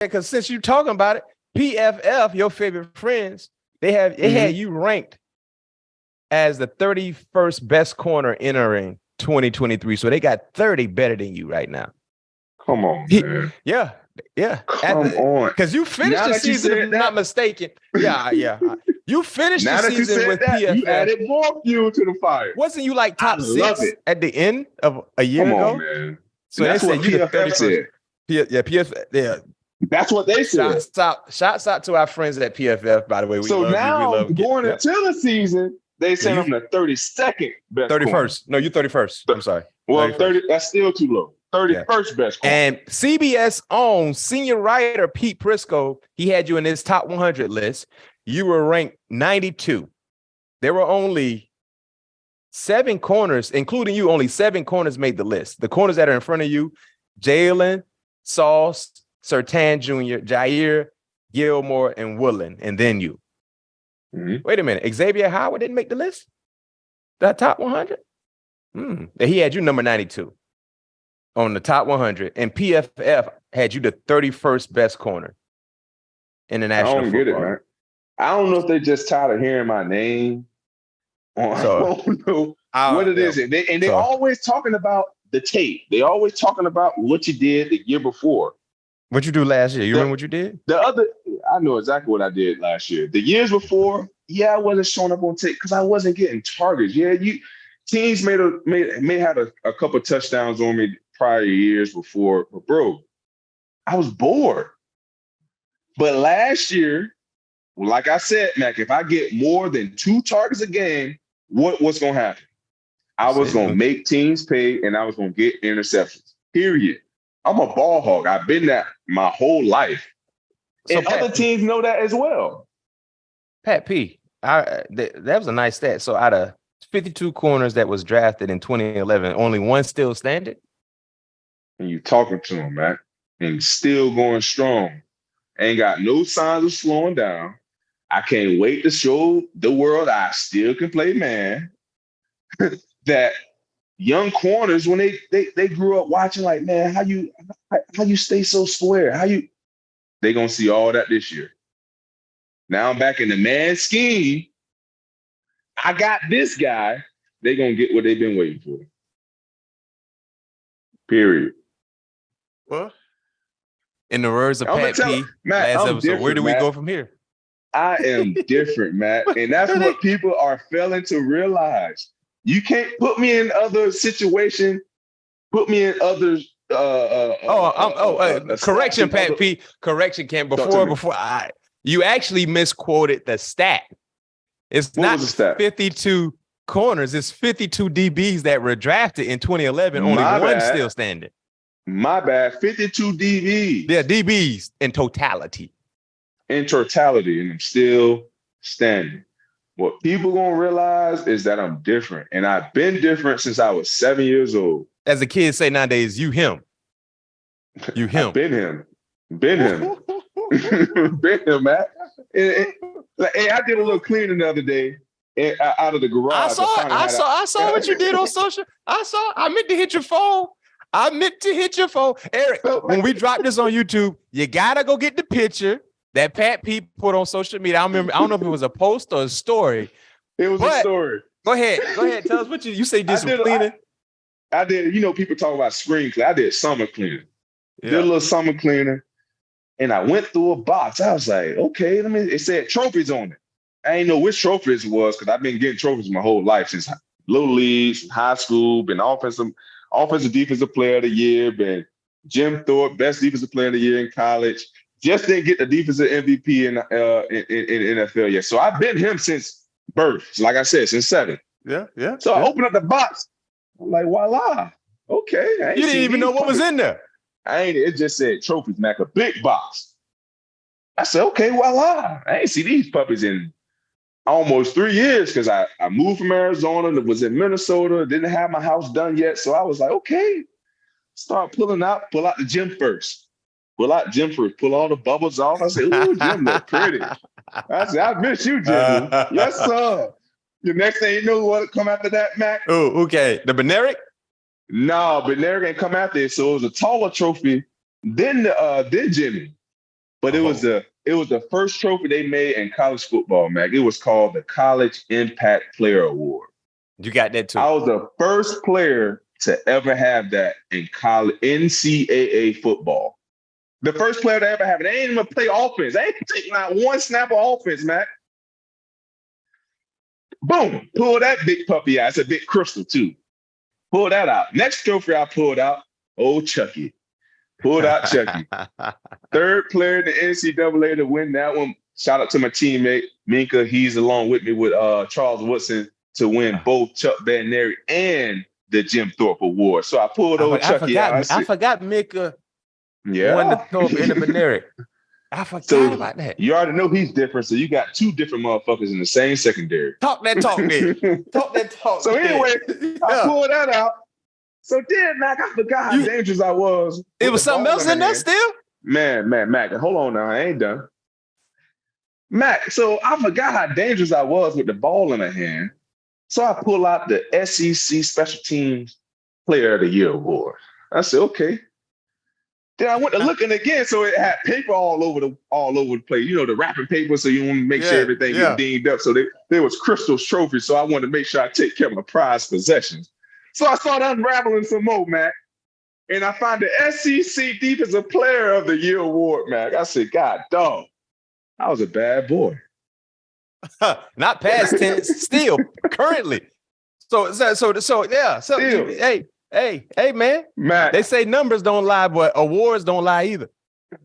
because since you're talking about it, PFF, your favorite friends, they had you ranked as the 31st best corner entering 2023. So they got 30 better than you right now. Come on, man. Yeah. Come on. Because you finished the season, if I'm not mistaken. Yeah. You finished the season with PFF. You added more fuel to the fire. Wasn't you like top 6 at the end of a year ago? Come on, man. So that's what PFF said. PFF. Yeah. That's what they said. Shouts out to our friends at PFF, by the way. So now, going into the season, they said I'm the 32nd best 31st. corner. No, you're 31st. I'm sorry. Well, 30. That's still too low. 31st best corner. And CBS own senior writer Pete Prisco, he had you in his top 100 list. You were ranked 92. There were only 7 corners, including you, only 7 corners made the list. The corners that are in front of you, Jalen, Sauce, Surtain Jr., Jair, Gilmore, and Woolen, and then you. Wait a minute. Xavier Howard didn't make the list? That top 100? He had you number 92 on the top 100, and PFF had you the 31st best corner in the National Football. I don't get it, man. I don't know if they just tired of hearing my name. I don't know what it is. And they're always talking about the tape. They always talking about what you did the year before. What you do last year? You remember what you did? I know exactly what I did last year. The years before, I wasn't showing up on tape because I wasn't getting targets. Yeah, teams may have a couple touchdowns on me prior years before, but bro, I was bored. But last year, like I said, Mac, if I get more than 2 targets a game, what's going to happen? I was going to make teams pay, and I was going to get interceptions, period. I'm a ball hog. I've been that my whole life. So and other teams know that as well. Pat P, that was a nice stat. So out of 52 corners that was drafted in 2011, only 1 still standing? And you talking to him, man, and still going strong. Ain't got no signs of slowing down. I can't wait to show the world I still can play man. That young corners, when they grew up watching, like, man, how you stay so square? They gonna see all that this year. Now I'm back in the man scheme. I got this guy. They gonna get what they've been waiting for. Period. Well, in the words of Pat P, Matt, last episode, where do we go from here? I am different, Matt. And that's what people are failing to realize. You can't put me in other situations, put me in others. Correction, Pat P. Correction, Cam. You actually misquoted the stat. It's not 52 corners. It's 52 DBs that were drafted in 2011. Only one still standing. My bad. 52 DBs. Yeah, DBs in totality. And I'm still standing. What people gonna realize is that I'm different, and I've been different since I was 7 years old. As the kids say nowadays, you him. You him. I've been him. Been him, man. I did a little cleaning the other day out of the garage. I saw what you did on social. I meant to hit your phone. Eric, when we drop this on YouTube, you gotta go get the picture that Pat P put on social media. I don't know if it was a post or a story. It was a story. Go ahead. Tell us what you say. Did some cleaning? I did. People talk about spring cleaning. I did summer cleaning. Yeah. Did a little summer cleaning, and I went through a box. I was like, okay, it said trophies on it. I ain't know which trophies it was because I've been getting trophies my whole life since little leagues, high school, been offensive defensive player of the year, been Jim Thorpe, best defensive player of the year in college. Just didn't get the defensive MVP in NFL yet. So I've been him since birth. So like I said, since 7. Yeah. So I opened up the box. I'm like, voila. Okay. You didn't even know what was in there. It just said trophies, Mac, a big box. I said, okay, voila. I ain't see these puppies in almost 3 years because I moved from Arizona, was in Minnesota, didn't have my house done yet. So I was like, okay, start pull out the gym first. Pull all the bubbles off. I said, ooh, Jim look pretty. I said, I miss you, Jim. Yes, sir. The next thing you know, what come after that, Mac? Oh, okay. The Beneric? No, Beneric ain't come after it. So it was a taller trophy than Jimmy. But it was the first trophy they made in college football, Mac. It was called the College Impact Player Award. You got that too. I was the first player to ever have that in college NCAA football. The first player to ever have it. They ain't even play offense. They ain't taking out one snap of offense, Mac. Boom. Pull that big puppy out. It's a big crystal, too. Pull that out. Next trophy I pulled out, old Chucky. Pulled out Chucky. Third player in the NCAA to win that one. Shout out to my teammate, Minka. He's along with me with Charles Woodson to win both Chuck Bednarik and the Jim Thorpe Award. So I pulled old Chucky out. I forgot Minka won the Thorpe and the Bednarik. I forgot about that. You already know he's different, so you got two different motherfuckers in the same secondary. Talk that talk, man. Talk that talk. So anyway, I pulled that out. So then, Mac, I forgot how dangerous I was. It was something else in there still? Man, Mac, hold on now. I ain't done. Mac, so I forgot how dangerous I was with the ball in the hand. So I pull out the SEC Special Teams Player of the Year award. I said, okay. Then I went to looking again, so it had paper all over the place. You know, the wrapping paper, so you want to make sure everything is deemed up. So there was Crystal's trophy, so I wanted to make sure I take care of my prized possessions. So I started unraveling some more, Mac. And I found the SEC Defensive Player of the Year award, Mac. I said, God, dog, I was a bad boy. Not past tense, still, currently. So, yeah. So, hey, man. Mac. They say numbers don't lie, but awards don't lie either.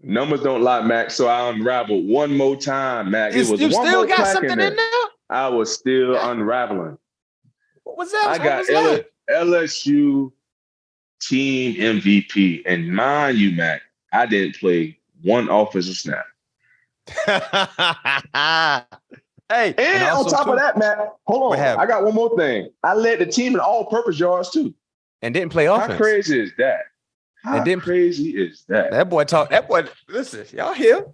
Numbers don't lie, Mac. So I unraveled one more time, Mac. You still got something in there? I was still unraveling. What was that? I got LSU team MVP. And mind you, Mac, I didn't play one offensive snap. Hey, and on top of that, Mac, hold on. I got one more thing. I led the team in all-purpose yards too. And didn't play offense. How crazy is that? Crazy is that? That boy, listen, y'all here.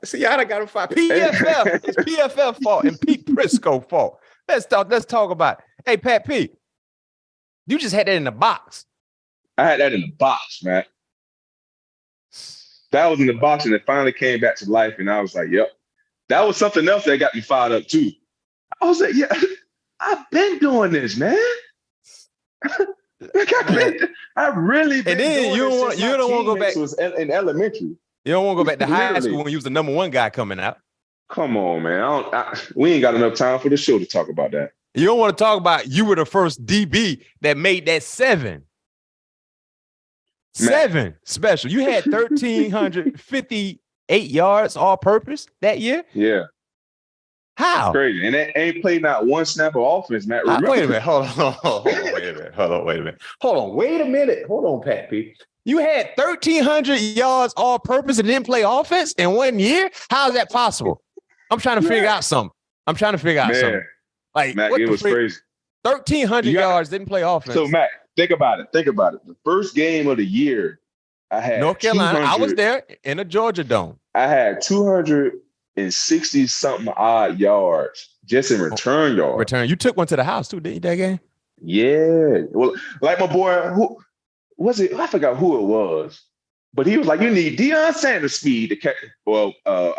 See, y'all done got him fired. PFF. It's PFF fault and Pete Prisco fault. Let's talk about it. Hey, Pat P, you just had that in the box. I had that in the box, man. That was in the box, and it finally came back to life, and I was like, yep. That was something else that got me fired up, too. I was like, yeah, I've been doing this, man. I've really been doing this. And then you don't want to go back. Was in elementary. You don't want to go back to high school when you was the number one guy coming out. Come on, man. We ain't got enough time for the show to talk about that. You don't want to talk about you were the first DB that made that seven special. You had 1,358 yards all purpose that year? Yeah. How? That's crazy. And they ain't played not one snap of offense, Matt. Wait a minute. Hold on. Wait a minute. Hold on, Pat P. You had 1,300 yards all purpose and didn't play offense in 1 year? How is that possible? I'm trying to figure out something. Something. Like, Matt, it was crazy. 1,300 yards, didn't play offense. So, Matt, think about it. The first game of the year, I had North Carolina. I was there in the Georgia Dome. I had 260-something odd yards just in return yards. You took one to the house, too, didn't you, that game? Yeah. Well, like my boy, who was it? I forgot who it was. But he was like, you need Deion Sanders speed to catch. Well,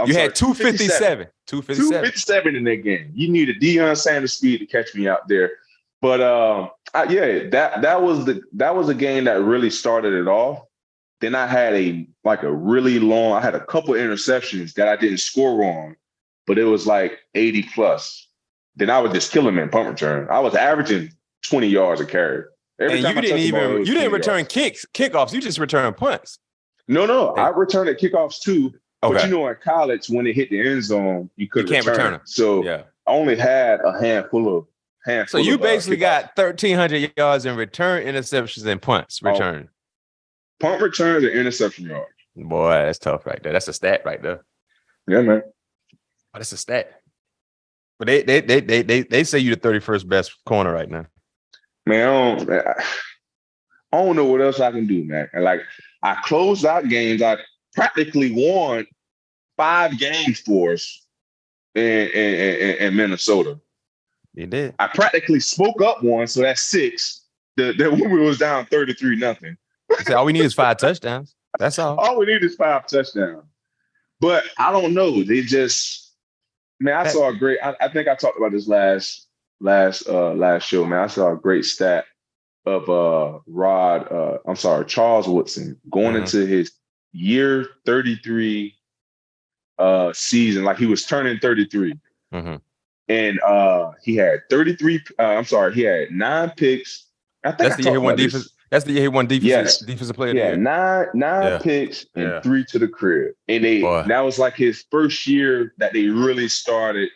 you had 257. 257 in that game. You needed Deion Sanders speed to catch me out there. But that was a game that really started it off. Then I had I had a couple interceptions that I didn't score on, but it was like 80 plus. Then I was just killing them in punt return. I was averaging 20 yards a carry. And you didn't return kickoffs. You just returned punts. No. I returned at kickoffs too. Okay. But in college, when it hit the end zone, you can't return them. So I only had a handful. So you basically got 1,300 yards in return, interceptions, and punts returned. Punt returns and interception yards. Boy, that's tough right there. That's a stat right there. Yeah, man. Oh, that's a stat. But they say you're the 31st best corner right now. Man, I don't know what else I can do, man. And like, I closed out games. I practically won 5 games for us in Minnesota. You did. I practically spoke up one, so that's 6. The when we was down 33-0. All we need is 5 touchdowns. That's all. All we need is 5 touchdowns. But I don't know. They just, man, I saw a great. I think I talked about this last show. Man, I saw a great stat of Charles Woodson going into his year 33 season, like he was turning 33. And he had 33. He had 9 picks. I think that's the year he won defense. That's the year he won defensive player of the year. Nine picks and 3 to the crib. And that was like his first year that they really started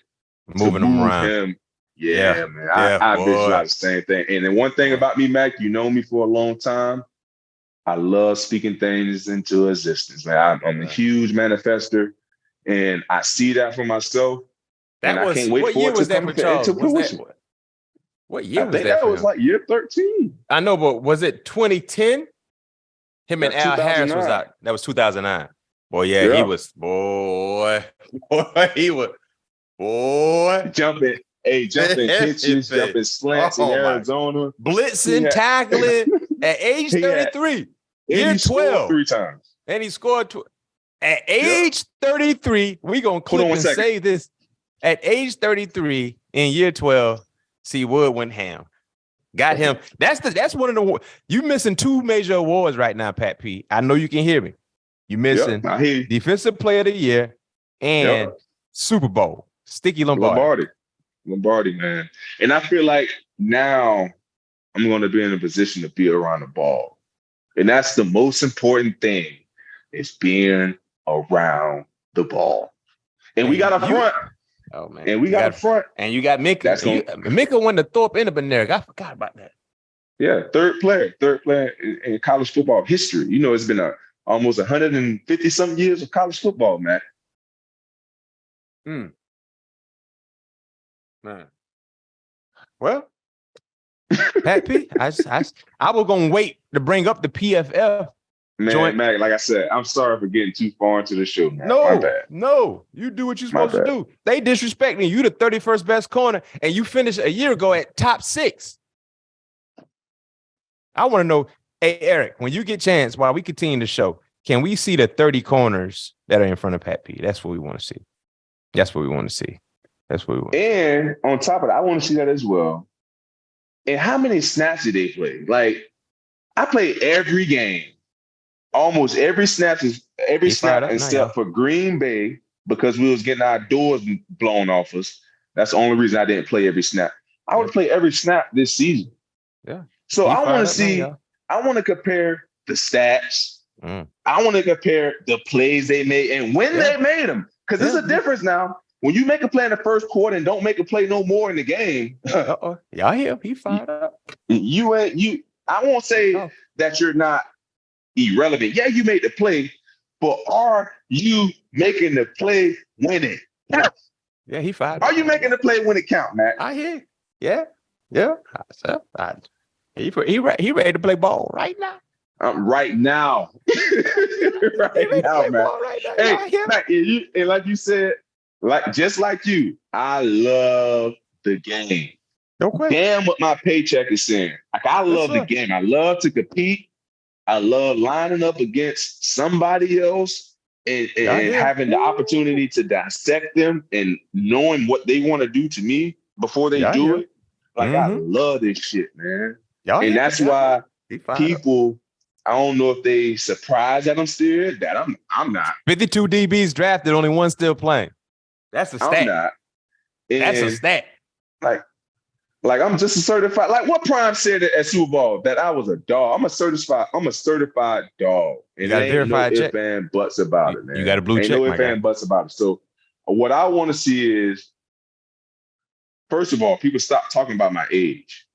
moving him around. Him. Yeah, man. I visualize the same thing. And then one thing about me, Mac, you know me for a long time. I love speaking things into existence, man. I'm a huge manifester, and I see that for myself. I can't wait for it to come into fruition. What year was that? I think that was like year 13. I know, but was it 2010? Him and Al Harris was out. That was 2009. Boy, he was jumping pitches, jumping slants in Arizona, blitzing, tackling at age 33, year 12, 3 times, and he scored at age 33. We gonna clip and say this. At age 33 in year 12, C. Wood went ham. Got him. That's one of the you missing 2 major awards right now, Pat P. I know you can hear me. You missing Defensive Player of the Year and Super Bowl. Sticky Lombardi, man. And I feel like now I'm going to be in a position to be around the ball. And that's the most important thing, is being around the ball. And we got a front. Oh, man. And we got a front. And you got Mika. Mika won the Thorpe Interbeneric. I forgot about that. Yeah, third player in college football history. You know, it's been almost 150-something years of college football, man. Man. Well, Pat P, I was gonna wait to bring up the PFF. Man, Mac, like I said, I'm sorry for getting too far into the show, man. No, my bad. No, you do what you're supposed to do. They disrespecting you, the 31st best corner, and you finished a year ago at top 6. I want to know, hey, Eric, when you get a chance, while we continue the show, can we see the 30 corners that are in front of Pat P? That's what we want to see. That's what we want to see. That's what we want. And on top of that, I want to see that as well. And how many snaps did they play? Like, I played every game. Almost every snap except for Green Bay, because we was getting our doors blown off us. That's the only reason I didn't play every snap. I would play every snap this season. Yeah. So I want to see. I want to compare the stats. I want to compare the plays they made and when they made them, because there's a difference now. When you make a play in the first quarter and don't make a play no more in the game, y'all hear he fired up. I won't say that you're not irrelevant. Yeah, you made the play, but are you making the play when it counts? Yeah, he fired. Are you making the play when it counts, Matt? I hear. Yeah. He ready to play ball right now. Right now. right now, man. Hey, Matt, and like you said, just like you, I love the game. Damn what my paycheck is saying. Like, I love the game. I love to compete. I love lining up against somebody else and having the opportunity to dissect them and knowing what they want to do to me before they do it. Like, I love this shit, man. And that's why people, I don't know if they surprised that I'm still here, that I'm not. 52 DBs drafted, only one still playing. That's a stat. I'm not. That's a stat. Like I'm just a certified. Like what Prime said at Super Bowl, that I was a dog. I'm a certified dog. And there ain't no ifs and buts about it, man. You got a blue check. Ain't no ifs and buts about it. So what I want to see is, first of all, people stop talking about my age.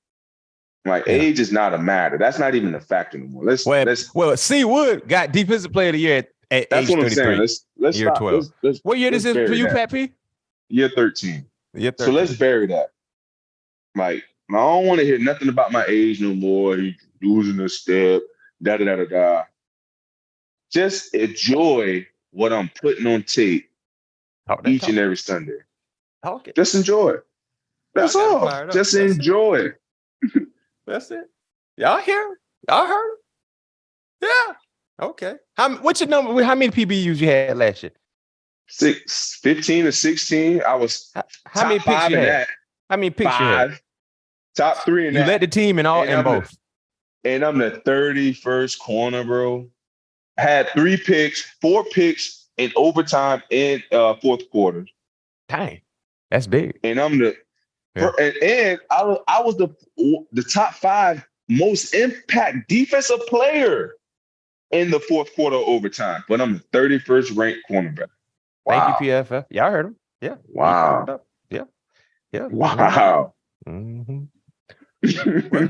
Like, age is not a matter. That's not even a factor anymore. Well, C. Wood got Defensive Player of the Year at age 33. Saying. Let's year 12. What year this is for you, Pat P? Year 13. So let's bury that. Like, I don't want to hear nothing about my age no more. He's losing a step, da-da-da-da-da. Just enjoy what I'm putting on tape each and every Sunday. Just enjoy it. That's all. Just enjoy it. That's it. Y'all hear? Y'all heard? Yeah. Okay. What's your number? How many PBUs you had last year? 15 to 16. I was how many top picks 5 you in had? that. How many picks you had? 5. Top 3 in You that. led the team in all And in both. And I'm the 31st corner, bro. I had 3 picks, 4 picks in overtime and fourth quarter. Dang, that's big. And I'm the and I was the top 5 most impact defensive player in the fourth quarter overtime. But I'm the 31st ranked cornerback. Wow. Thank you, PFF. Y'all heard him. Yeah. Wow. Yeah. Yeah. Wow. Mm-hmm. Well,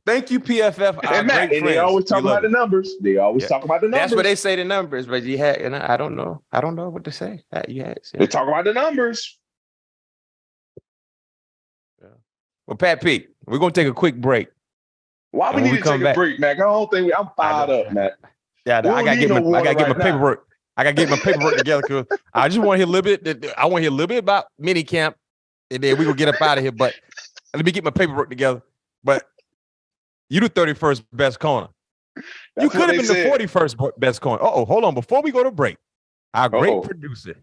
thank you, PFF. And Matt, and they always talk about the numbers. They always talk about the numbers. That's what they say, the numbers. But you had, and I don't know. I don't know what to say. They talk about the numbers. Yeah. Well, Pat P, we're gonna take a quick break. Why we need to take a break, Mac? I don't think I'm fired up, Matt. Yeah, I gotta get my paperwork. I gotta get my paperwork together because I just want to hear a little bit. I want to hear a little bit about mini camp, and then we gonna get up out of here. But let me get my paperwork together. But you the 31st best corner. You could have been the 41st best corner. Hold on. Before we go to break, our great producer,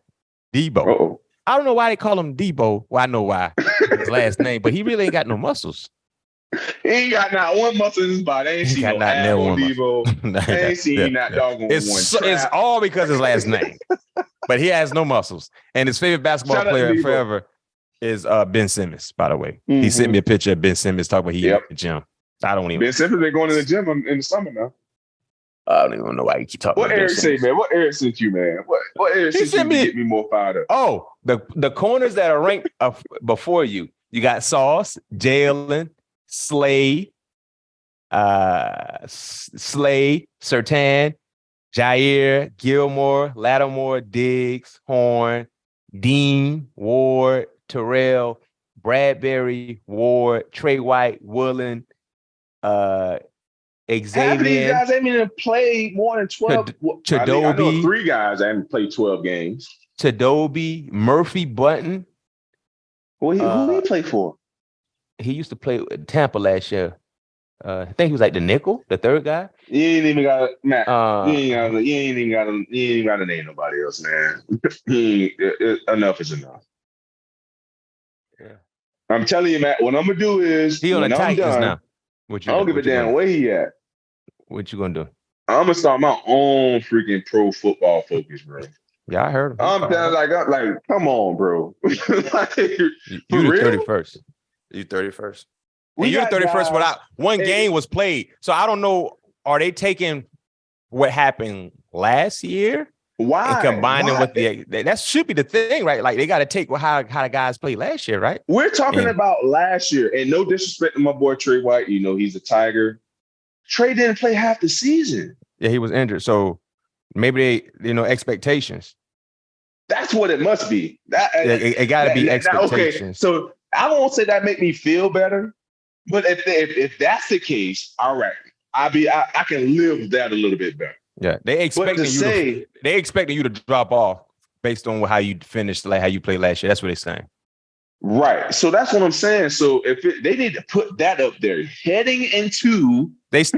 Debo. I don't know why they call him Debo. Well, I know why. His last name, but he really ain't got no muscles. He ain't got not one muscle in his body. I ain't seen no ab on Debo. I ain't seen that doggone one. It's all because of his last name. But he has no muscles. And his favorite basketball player forever is Ben Simmons, by the way. Mm-hmm. He sent me a picture of Ben Simmons talking about he in the gym. I don't even. Ben Simmons been going to the gym in the summer now. I don't even know why you keep talking about Eric say, man? What Eric sent you, man? What Eric sent you to get me more fired up? Oh, the corners that are ranked before you. You got Sauce, Jalen, Slay, Surtain, Jair, Gilmore, Lattimore, Diggs, Horn, Dean, Ward, Terrell, Bradbury, Ward, Trey White, Woolen, Xavier. Half of these guys ain't even played more than 12. Chadobi. I know 3 guys that haven't played 12 games. Chadobi, Murphy Button. Who he play for? He used to play with Tampa last year. I think he was like the nickel, the third guy. You ain't even got Matt. You ain't even got to name nobody else, man. Enough is enough. Yeah. I'm telling you, Matt. What I'm gonna do is he on the Titans now. I don't give a damn where he at. What you gonna do? I'm gonna start my own freaking pro football focus, bro. Yeah, I heard him. I'm like, come on, bro. You the 31st. You 31st. You're 31st without one game was played. So I don't know. Are they taking what happened last year? Why? And combining with that should be the thing, right? Like they got to take how the guys played last year, right? We're talking about last year, and no disrespect to my boy Trey White. You know he's a Tiger. Trey didn't play half the season. Yeah, he was injured. So maybe expectations. That's what it must be. It got to be expectations. Okay, so I won't say that make me feel better, but if that's the case, all right, I can live with that a little bit better. Yeah, they expecting you to drop off based on how you finished, like how you played last year. That's what they're saying. Right. So that's what I'm saying. So they need to put that up there, heading into this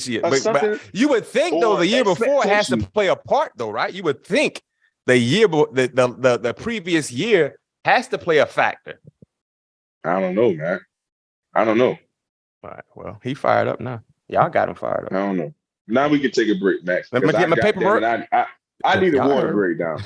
year. But you would think though the year before has to play a part though, right? You would think the year the previous year has to play a factor. I don't know, man. I don't know. All right. Well, he fired up now. Y'all got him fired up. I don't know. Now we can take a break, Max. Let me get my paperwork. I need a water break down.